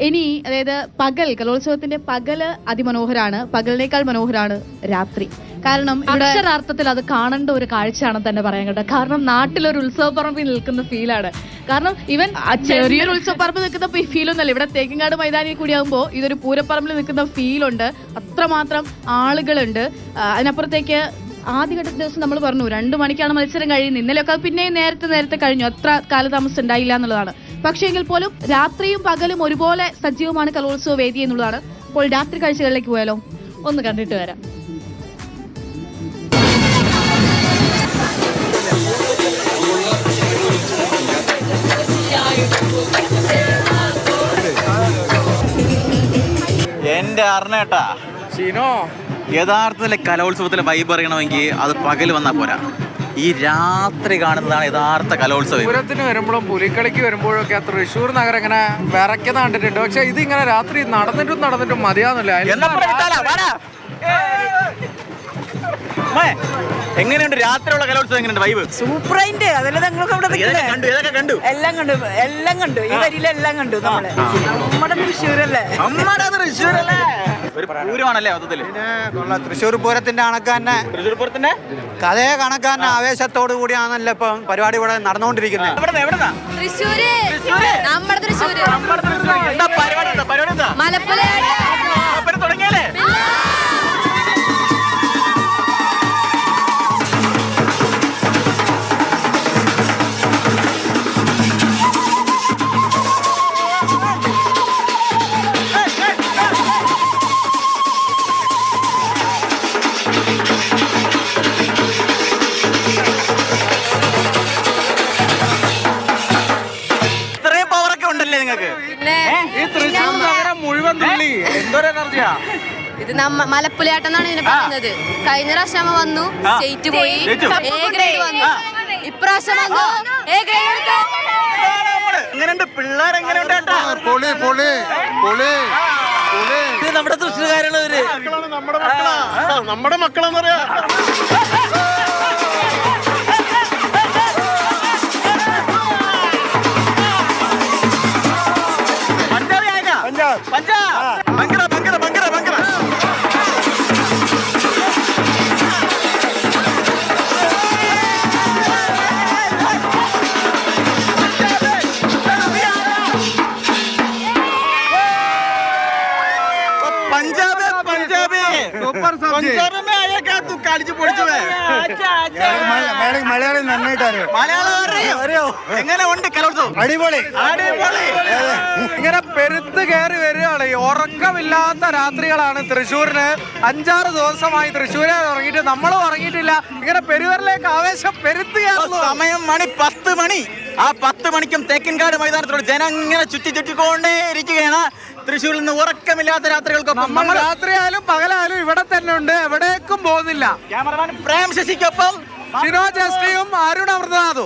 ഇനി അതായത് കലോത്സവത്തിന്റെ പകല് അതിമനോഹരാണ്, പകലിനേക്കാൾ മനോഹരാണ് രാത്രി. കാരണം അക്ഷരാർത്ഥത്തിൽ അത് കാണേണ്ട ഒരു കാഴ്ചയാണെന്ന് തന്നെ പറയാൻ കേട്ടോ. കാരണം നാട്ടിലൊരു ഉത്സവപ്പറമ്പിൽ നിൽക്കുന്ന ഫീലാണ്. കാരണം ഇവൻ ചെറിയൊരു ഉത്സവപ്പറമ്പ് നിൽക്കുന്ന ഫീലൊന്നല്ല, ഇവിടെ തേക്കിങ്ങാട് മൈതാനിയിൽ കൂടിയാകുമ്പോൾ ഇതൊരു പൂരപ്പറമ്പിൽ നിൽക്കുന്ന ഫീലുണ്ട്. അത്രമാത്രം ആളുകളുണ്ട്. അതിനപ്പുറത്തേക്ക് ആദ്യഘട്ട ദിവസം നമ്മൾ പറഞ്ഞു 2 മണിക്കാണ് മത്സരം കഴിയുന്നത്. ഇന്നലെയൊക്കെ പിന്നെയും നേരത്തെ കഴിഞ്ഞു, അത്ര കാലതാമസം ഉണ്ടായില്ല എന്നുള്ളതാണ്. പക്ഷേ എങ്കിൽ പോലും രാത്രിയും പകലും ഒരുപോലെ സജീവമാണ് കലോത്സവ വേദി എന്നുള്ളതാണ്. അപ്പോൾ രാത്രി കാഴ്ചകളിലേക്ക് പോയാലോ, ഒന്ന് കണ്ടിട്ട് വരാം. എന്റെ അറിഞ്ഞേട്ടാ യഥാർത്ഥത്തിലെ കലോത്സവത്തിലെ വൈബ് അറിയണമെങ്കിൽ അത് പകല് വന്നാൽ പോരാ, ഈ രാത്രി കാണുന്നതാണ് യഥാർത്ഥ കലോത്സവം. പൂരത്തിന് വരുമ്പോഴും പുലിക്കളിക്ക് വരുമ്പോഴൊക്കെ തൃശ്ശൂർ നഗരം ഇങ്ങനെ വിറയ്ക്കുന്ന കണ്ടിട്ടുണ്ട്. പക്ഷെ ഇതിങ്ങനെ രാത്രി നടന്നിട്ടും മതിയാന്നില്ല. എങ്ങനെയുണ്ട് രാത്രിയുള്ള കലോത്സവം? എങ്ങനെയുണ്ട് വൈബ്? സൂപ്പറായിട്ട്. അതല്ലേ ഞങ്ങളൊക്കെ കണ്ടു. എല്ലാം കണ്ടു. ഈ വരിയിലെല്ലാം കണ്ടു. നമ്മുടെ തൃശ്ശൂരല്ലേ, ഒരു പൂരമാണല്ലേ മൊത്തത്തില്. തൃശ്ശൂർ പൂരത്തിന്റെ കണക്കാന്നെ, തൃശ്ശൂർ പൂരത്തിന്റെ കഥയെ കണക്കാന്നെ ആവേശത്തോടു കൂടിയാണല്ലോ ഇപ്പൊ പരിപാടി ഇവിടെ നടന്നുകൊണ്ടിരിക്കുന്നത്. തുടങ്ങിയല്ലേ? മുഴുവൻ തുള്ളി എന്തോരം എനർജിയാ ഇത്. മലപ്പുലയാട്ടം എന്നാണ് ഇതിനെ പറയുന്നത്. കഴിഞ്ഞ പ്രാവശ്യം വന്നു, സ്റ്റേറ്റ് പോയി, എ ഗ്രേഡ് വന്നു. ഇപ്രാവശ്യം വന്നു, എ ഗ്രേഡ് എടുത്തു. നമ്മുടെ തൃശ്ശൂർക്കാരുള്ളവര് നമ്മുടെ മക്കളെന്ന് പറയാ. മലയാളം നന്നായിട്ടറിയോ? എങ്ങനെ ഉണ്ട് കലോത്സവം? അടിപൊളി. ഇങ്ങനെ പെരുത്ത് കയറി വരികയാണ്. ഉറക്കമില്ലാത്ത രാത്രികളാണ് തൃശ്ശൂരിന്. 5-6 ദിവസമായി തൃശ്ശൂരെ ഉറങ്ങിയിട്ട് നമ്മളും ഉറങ്ങിയിട്ടില്ല. ഇങ്ങനെ പെരുവരിലേക്ക് ആവേശം പെരുത്തുകയാണ്. സമയം 10 മണി. ആ 10 മണിക്കും തേക്കിൻകാട് മൈതാനത്തോട് ജനം ഇങ്ങനെ ചുറ്റിക്കൊണ്ടേ ഇരിക്കുകയാണ്. തൃശ്ശൂരിൽ നിന്ന് ഉറക്കമില്ലാത്ത രാത്രികൾക്കൊപ്പം നമ്മൾ രാത്രിയായാലും പകലായാലും ഇവിടെ തന്നെ ഉണ്ട്, എവിടേക്കും പോകുന്നില്ല. ക്യാമറമാൻ പ്രേം ശശിക്കൊപ്പം ഷിനോ ജസ്റ്റിയും അരുൺ അമൃതനാഥും.